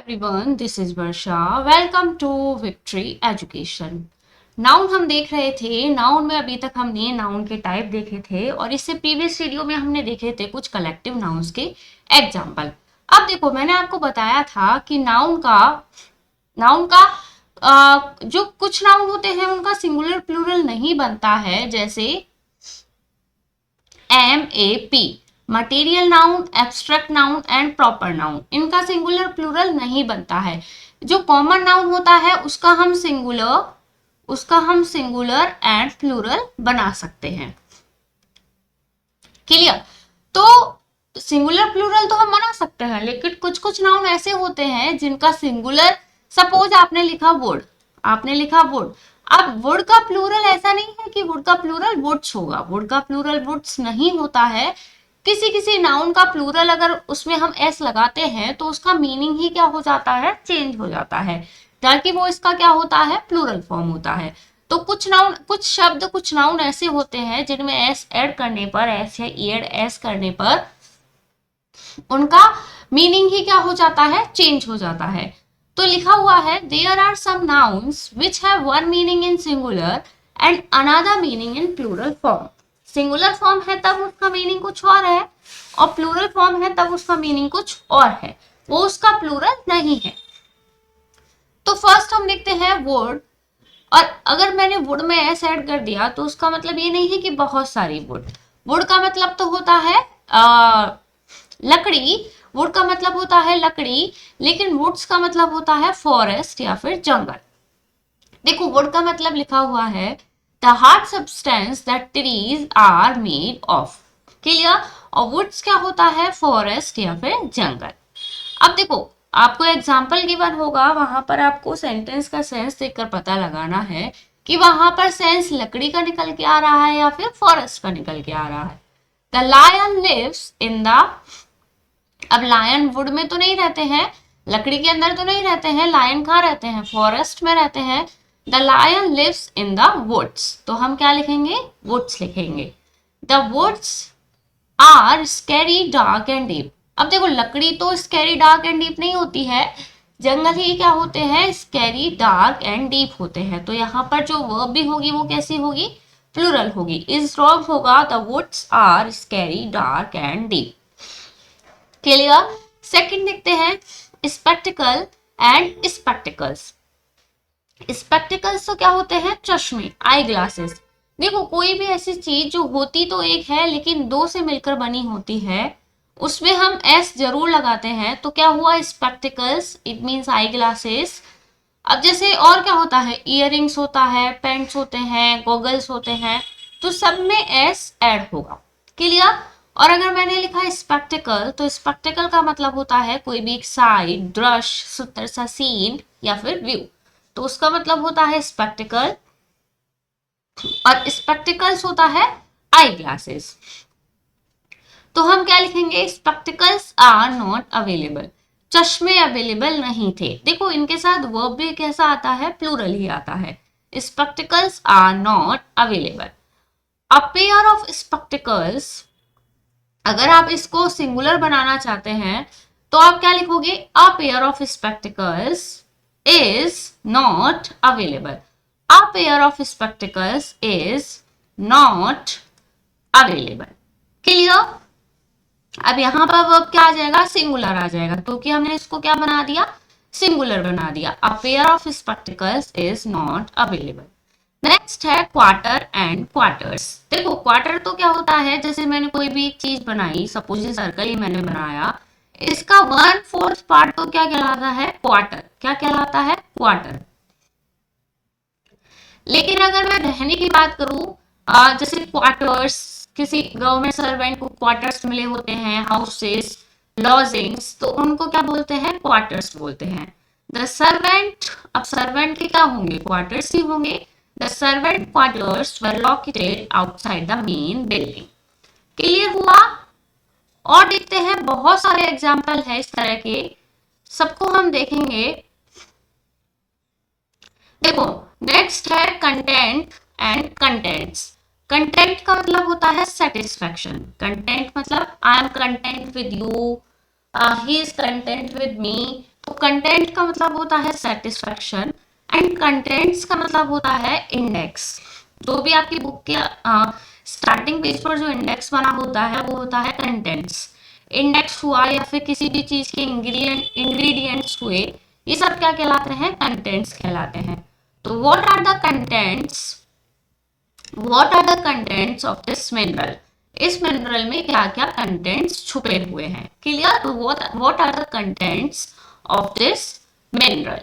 everyone, this is Varsha. Welcome to Victory Education. Noun हम देख रहे थे। नाउन में अभी तक हमने नाउन के टाइप देखे थे और इससे प्रीवियस वीडियो में हमने देखे थे कुछ कलेक्टिव नाउन्स के एग्जाम्पल। अब देखो, मैंने आपको बताया था कि नाउन का जो कुछ नाउन होते हैं उनका सिंगुलर प्लूरल नहीं बनता है, जैसे MAP, material noun, abstract noun and proper noun, इनका सिंगुलर प्लूरल नहीं बनता है। जो कॉमन नाउन होता है उसका हम सिंगुलर एंड प्लूरल बना सकते हैं। क्लियर? तो सिंगुलर प्लूरल तो हम बना सकते हैं, लेकिन कुछ कुछ नाउन ऐसे होते हैं जिनका सिंगुलर, सपोज आपने लिखा वुड, अब वुड का प्लूरल ऐसा नहीं है कि वुड का प्लूरल वुड्स होगा, वुड का प्लूरल वुड्स नहीं होता है। किसी नाउन का प्लूरल अगर उसमें हम एस लगाते हैं तो उसका मीनिंग ही क्या हो जाता है, चेंज हो जाता है, ताकि वो इसका क्या होता है, प्लूरल फॉर्म होता है। तो कुछ नाउन ऐसे होते हैं जिनमें एस ऐड करने पर, एस या ईड एस करने पर उनका मीनिंग ही क्या हो जाता है, चेंज हो जाता है। तो लिखा हुआ है there are some nouns which have one meaning in singular and another meaning in plural form. Singular form है तब उसका मीनिंग कुछ और है, और प्लूरल फॉर्म है तब उसका मीनिंग कुछ और है, वो उसका प्लूरल नहीं है। तो फर्स्ट हम लिखते हैं वुड, और अगर मैंने वुड में एस ऐड कर दिया तो उसका मतलब ये नहीं है कि बहुत सारी वुड। वुड का मतलब तो होता है लकड़ी, वुड का मतलब होता है लकड़ी, लेकिन वुड्स का मतलब होता है फॉरेस्ट या फिर जंगल। देखो, वुड का मतलब लिखा हुआ है the hard substance that trees are made of. Clear? और वुड्स क्या होता है, फॉरेस्ट या फिर जंगल। अब देखो, आपको एग्जाम्पल गिवन होगा, वहां पर आपको सेंटेंस का सेंस देखकर पता लगाना है कि वहां पर सेंस लकड़ी का निकल के आ रहा है या फिर फॉरेस्ट का निकल के आ रहा है। The lion lives in the, अब लायन वुड में तो नहीं रहते हैं, लकड़ी के अंदर तो नहीं रहते हैं, लायन कहाँ रहते हैं, फॉरेस्ट में रहते हैं। The lion lives in the woods, तो हम क्या लिखेंगे, वुड्स लिखेंगे। The woods are scary dark and deep. अब देखो, लकड़ी तो स्कैरी डार्क एंड डीप नहीं होती है, जंगल ही क्या होते हैं, स्कैरी डार्क एंड डीप होते हैं। तो यहाँ पर जो वर्ब भी होगी वो कैसी होगी, प्लूरल होगी। इज रॉन्ग होगा the woods are scary dark and deep. Clear? Second देखते हैं स्पेक्टिकल एंड स्पेक्टिकल्स। स्पेक्टिकल्स तो क्या होते हैं, चश्मे, आई ग्लासेस। देखो, कोई भी ऐसी चीज जो होती तो एक है लेकिन दो से मिलकर बनी होती है, उसमें हम एस जरूर लगाते हैं, तो क्या हुआ, spectacles, it means eye glasses. अब जैसे और क्या होता है, इयररिंग्स होता है, पेंट्स होते हैं, गॉगल्स होते हैं, तो सब में एस ऐड होगा। क्लियर? और अगर मैंने लिखा स्पेक्टिकल, तो स्पेक्टिकल का मतलब होता है कोई भी एक साइड, दृश्य, सुंदर सा सीन या फिर व्यू, तो उसका मतलब होता है स्पेक्टिकल। और स्पेक्टिकल्स होता है आई ग्लासेस। तो हम क्या लिखेंगे, स्पेक्टिकल्स आर नॉट अवेलेबल, चश्मे अवेलेबल नहीं थे। देखो, इनके साथ वर्ब भी कैसा आता है, प्लूरल ही आता है। Spectacles are not available. A pair of spectacles, अगर आप इसको सिंगुलर बनाना चाहते हैं तो आप क्या लिखोगे, अ pair of spectacles is not available. A pair of spectacles is not available. Clear? अब यहां पर वर्ब क्या आ जाएगा, सिंगुलर आ जाएगा, क्योंकि हमने इसको क्या बना दिया, सिंगुलर बना दिया। अ pair of spectacles is not available. Next है क्वार्टर एंड क्वार्टर्स। देखो, क्वार्टर तो क्या होता है, जैसे मैंने कोई भी एक चीज बनाई, सपोज ये सर्कल ही मैंने बनाया, इसका 1/4 पार्ट तो क्या कहलाता है, क्वार्टर। क्या कहलाता है, क्वार्टर। लेकिन अगर मैं रहने की बात करूं, जैसे क्वार्टर्स, किसी गवर्नमेंट सर्वेंट को क्वार्टर्स मिले होते हैं, हाउसेस, लॉजिंग्स, तो उनको क्या बोलते हैं, क्वार्टर्स बोलते हैं। द सर्वेंट, अब सर्वेंट के क्या होंगे, क्वार्टर्स ही होंगे। The servant quarters were located outside the main building. Clear हुआ? और देखते हैं, बहुत सारे एग्जाम्पल है इस तरह के, सबको हम देखेंगे। देखो, नेक्स्ट है कंटेंट एंड कंटेंट्स। कंटेंट का मतलब होता है सेटिस्फैक्शन। कंटेंट मतलब I am content with you, he is content with me. तो कंटेंट का मतलब होता है सेटिस्फैक्शन एंड कंटेंट्स का मतलब होता है इंडेक्स। जो भी आपकी बुक के स्टार्टिंग पेज पर जो इंडेक्स बना होता है वो होता है कंटेंट्स। इंडेक्स हुआ या फिर किसी भी चीज के इंग्रेडिएंट्स हुए, ये सब क्या कहलाते हैं? कंटेंट्स कहलाते हैं। तो what are the contents of this mineral? इस मिनरल में क्या क्या कंटेंट्स छुपे हुए हैं? क्लियर? तो what are the contents of this mineral?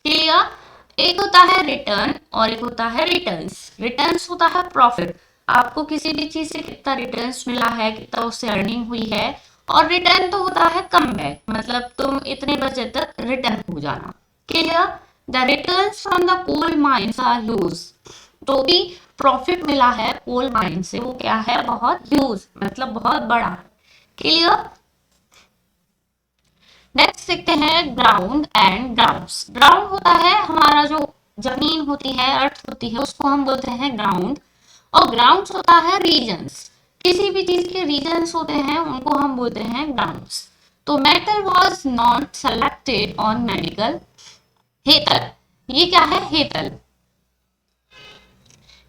Clear? एक होता है रिटर्न और एक होता है रिटर्न्स। रिटर्न्स होता है प्रॉफिट, आपको किसी भी चीज से कितना रिटर्न्स मिला है, कितना उससे अर्निंग हुई है। और रिटर्न तो होता है कम बैक, मतलब तुम इतने बजे तक रिटर्न हो जाना। Clear? The returns from the coal mines are huge. तो भी प्रॉफिट मिला है कोल माइन से, वो क्या है? बहुत ह्यूज, मतलब बहुत बड़ा। क्लियर? नेक्स्ट देखते हैं ग्राउंड एंड ग्राउंड्स। ग्राउंड होता है हमारा जो जमीन होती है, अर्थ होती है, उसको हम बोलते हैं ग्राउंड। और ग्राउंड्स होता है रीजन्स। किसी भी चीज के रीजन्स होते हैं उनको हम बोलते हैं ग्राउंड्स। तो metal was not selected on medical. Hetal, ये क्या है? Hetal.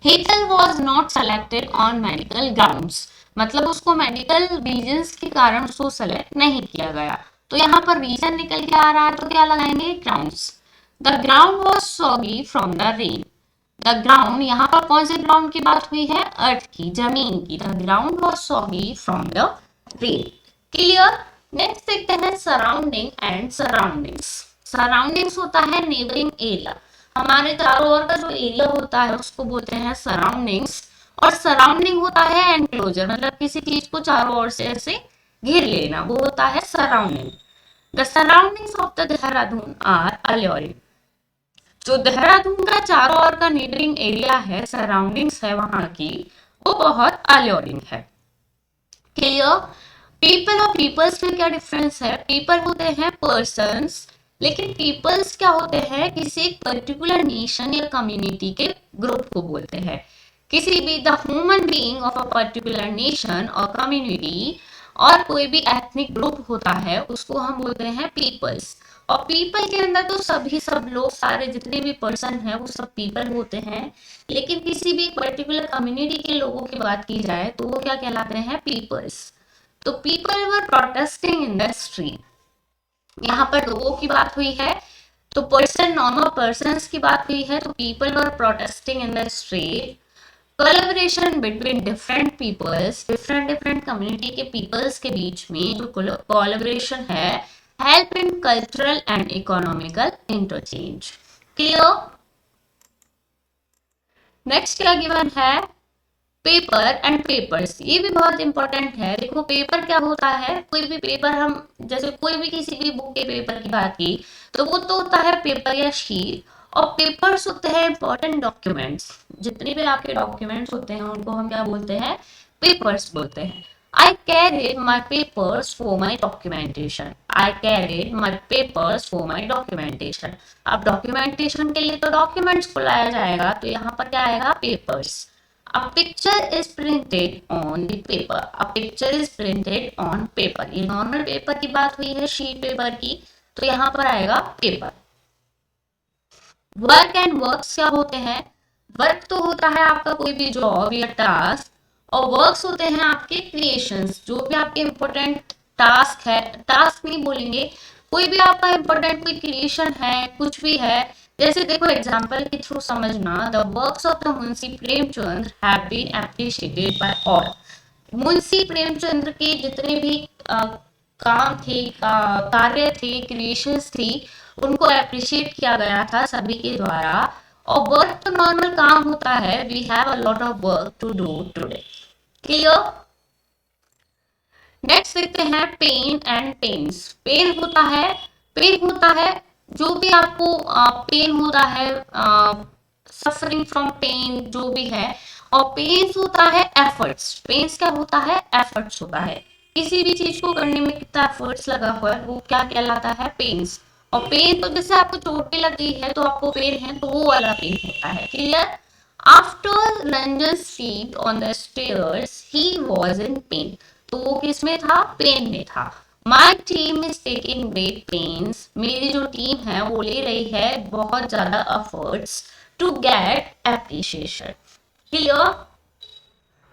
Hetal was not selected on medical grounds, मतलब उसको मेडिकल रीजन्स के कारण उसको सेलेक्ट नहीं किया गया। तो यहाँ पर रीजन निकल के आ रहा है तो क्या लगाएंगे? Grounds. The ground was soggy from the rain. The ground, यहाँ पर कौन से ग्राउंड की बात हुई है? अर्थ की, जमीन की। The ground was soggy from the rain. Clear? Next देखते हैं सराउंडिंग एंड सराउंडिंग्स। सराउंडिंग्स होता है नेबरिंग एरिया, हमारे चारों ओर का जो एरिया होता है उसको बोलते हैं सराउंडिंग्स। और सराउंडिंग होता है एनक्लोजर, मतलब किसी चीज को चारों ओर से ऐसे घेर लेना, वो होता है surrounding. The surroundings of the Dehradun are alluring. जो देहरादून का चारों ओर का नेबरिंग एरिया है, सराउंडिंग्स है वहां की, वो बहुत अल्योरिंग है। क्लियर? पीपल और पीपल्स में क्या डिफरेंस है? पीपल होते हैं पर्सन्स, लेकिन पीपल्स क्या होते हैं? किसी एक पर्टिकुलर नेशन या कम्युनिटी के ग्रुप को बोलते हैं। किसी भी the human being of a particular nation और कम्युनिटी और कोई भी एथनिक ग्रुप होता है उसको हम बोलते हैं पीपल्स। और पीपल के अंदर तो सब लोग, सारे जितने भी पर्सन हैं वो सब पीपल होते हैं। लेकिन किसी भी पर्टिकुलर कम्युनिटी के लोगों की बात की जाए तो वो क्या कहलाते हैं? पीपल्स। तो people were protesting in the street, यहाँ पर लोगों की बात हुई है। तो पर्सन, नॉर्मल पर्सन्स की बात हुई है, तो people were protesting in the street. Collaboration between different peoples, different different community के पीपल्स के बीच में जो कोलैबोरेशन है, help in cultural and economical interchange. Clear? Next क्या गिवन है? Paper and papers. ये भी बहुत इंपॉर्टेंट है। देखो पेपर क्या होता है? कोई भी पेपर, हम जैसे कोई भी किसी भी बुक के पेपर की बात की तो वो तो होता है पेपर या शीट। और पेपर्स होते हैं इंपॉर्टेंट डॉक्यूमेंट्स। जितने भी आपके डॉक्यूमेंट्स होते हैं उनको हम क्या बोलते हैं? पेपर्स बोलते हैं। I carried my papers for my documentation. I carried my papers for my documentation. अब डॉक्यूमेंटेशन के लिए तो डॉक्यूमेंट्स को लाया जाएगा, तो यहाँ पर क्या आएगा? Papers. A picture is printed on the paper. A picture is printed on paper. ये नॉर्मल पेपर की बात हुई है, शीट पेपर की, तो यहाँ पर आएगा पेपर। वर्क एंड वर्क्स क्या होते हैं? वर्क तो होता है आपका कोई भी जॉब या टास्क, और वर्क्स होते हैं आपके क्रिएशंस, जो भी आपके इंपॉर्टेंट टास्क है। टास्क नहीं बोलेंगे, कोई भी आपका इंपॉर्टेंट कोई क्रिएशन है, कुछ भी है। जैसे देखो एग्जांपल के थ्रू समझना, the works of the Munshi Premchand have been appreciated by all. Munshi Premchand के जितने भी काम थे, कार्य थे, क्रिएशंस थी, उनको अप्रिशिएट किया गया था सभी के द्वारा। और वर्क तो नॉर्मल काम होता है, we have a lot of work to do today. Clear? Next देखते हैं पेन एंड पेन्स। पेन होता है जो भी आपको पेन होता है, सफरिंग फ्रॉम पेन जो भी है। और पेन्स होता है एफर्ट्स। पेन्स क्या होता है? एफर्ट्स होता है। किसी भी चीज को करने में कितना एफर्ट्स लगा हुआ है वो क्या कहलाता है? पेन्स। और पेन तो जैसे आपको चोट लग गई है तो आपको पेन है, तो वो वाला पेन होता है। Clear? After Ranjan slept on the stairs he was in pen. तो वो किस में था? पेन में था। My team is taking great pens, मेरी जो टीम है वो ले रही है बहुत ज्यादा efforts to get appreciation. Clear?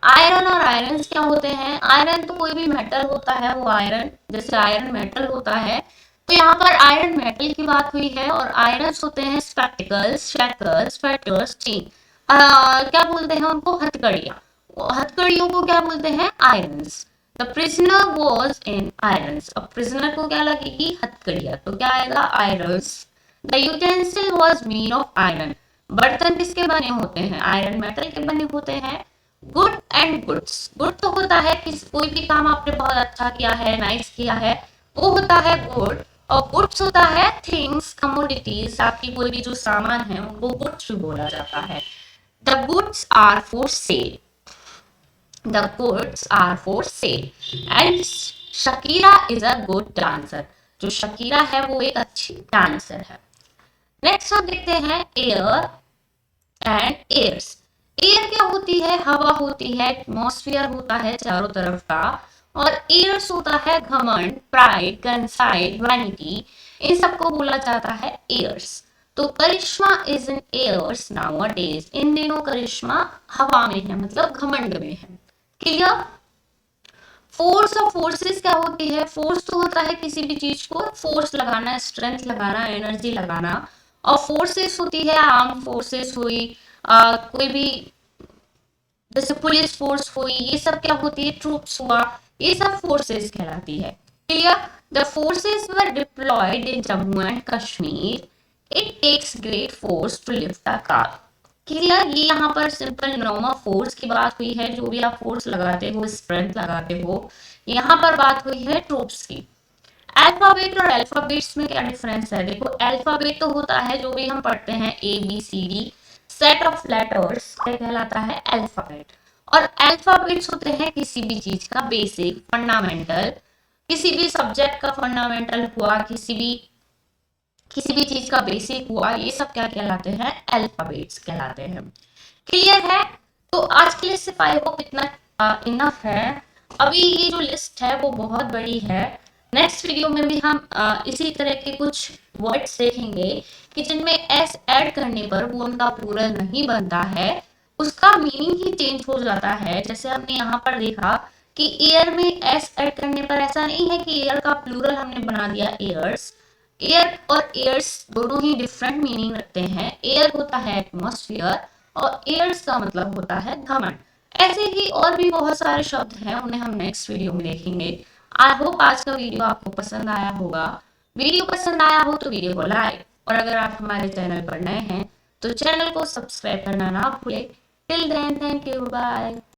Iron और आयरन्स क्या होते हैं? आयरन तो कोई भी मेटल होता है, वो आयरन जैसे आयरन मेटल होता है, तो यहाँ पर आयरन मेटल की बात हुई है। और आयरन्स होते हैं स्पेक्टिकल्स, शेकर्स, फेटर्स, चेन, क्या बोलते हैं उनको? हथकड़ियाँ। हथकड़ियों को क्या बोलते हैं? Irons. The prisoner was in irons, अब प्रिजनर को क्या लगेगी? हथकड़ियाँ, तो क्या आएगा? Irons. The utensil was made of iron, बर्तन किसके बने होते हैं? आयरन मेटल के बने होते हैं। गुड एंड गुड्स, गुड तो होता है कि कोई भी काम आपने बहुत अच्छा किया है, नाइस किया है, वो होता है गुड। और गुड्स होता है थिंग्स, कमोडिटीज, आपकी कोई भी जो सामान है उनको गुड्स भी बोला जाता है। The goods are for sale, the goods are for sale. And Shakira is a good dancer, जो शकीरा है वो एक अच्छी डांसर है। नेक्स्ट हम देखते हैं एयर एंड एयर्स। एयर क्या होती है? हवा होती है, एटमॉस्फेयर होता है चारों तरफ का। और एयर्स होता है घमंड, प्राइड, कंसाइड, वैनिटी, इन सबको बोला जाता है एयर्स। तो करिश्मा इज इन एयर्स नाउअडेज, इन दिनों करिश्मा हवा में है, मतलब घमंड में है। क्लियर? फोर्स और फोर्सेस क्या होती है? फोर्स तो होता है किसी भी चीज को फोर्स लगाना, स्ट्रेंथ लगाना, एनर्जी लगाना। और फोर्सेस होती है आर्म फोर्सेस हुई, कोई भी जैसे पुलिस फोर्स हुई, ये सब क्या होती है? ट्रूप्स हुआ, ये सब फोर्सेस कहलाती है। Clear? The forces were deployed in Jammu and Kashmir, it takes great force to lift a car. Clear? ये यहाँ पर सिंपल नॉर्मल फोर्स की बात हुई है, जो भी आप फोर्स लगाते हो, स्ट्रेंथ लगाते हो। यहाँ पर बात हुई है ट्रूप्स की। अल्फाबेट और अल्फाबेट्स में क्या डिफरेंस है? देखो, अल्फाबेट तो होता है जो भी हम पढ़ते हैं ABCD, सेट ऑफ लेटर्स, क्या कहलाता है? अल्फाबेट। और अल्फाबेट्स होते हैं किसी भी चीज का बेसिक, फंडामेंटल, किसी भी सब्जेक्ट का फंडामेंटल हुआ, किसी भी चीज का बेसिक हुआ, ये सब क्या कहलाते हैं? अल्फाबेट्स कहलाते हैं। क्लियर है? तो आज के लिए सिर्फ आई होप इतना इनफ है। अभी ये जो लिस्ट है वो बहुत बड़ी है। नेक्स्ट वीडियो में भी हम इसी तरह के कुछ वर्ड्स देखेंगे कि जिनमें एस ऐड करने पर वो उनका प्लूरल नहीं बनता है, उसका मीनिंग ही चेंज हो जाता है। जैसे हमने यहाँ पर देखा कि एयर में एस ऐड करने पर ऐसा नहीं है कि एयर का प्लूरल हमने बना दिया एयर्स। एयर और एयर्स दोनों ही डिफरेंट मीनिंग रखते हैं। एयर होता है एटमॉस्फेयर और एयर्स का मतलब होता है घमंड। ऐसे ही और भी बहुत सारे शब्द हैं, उन्हें हम नेक्स्ट वीडियो में देखेंगे। आई होप आज का वीडियो आपको पसंद आया होगा। वीडियो पसंद आया हो तो वीडियो को लाइक, और अगर आप हमारे चैनल पर नए हैं तो चैनल को सब्सक्राइब करना ना भूलें। Till then, thank you, bye.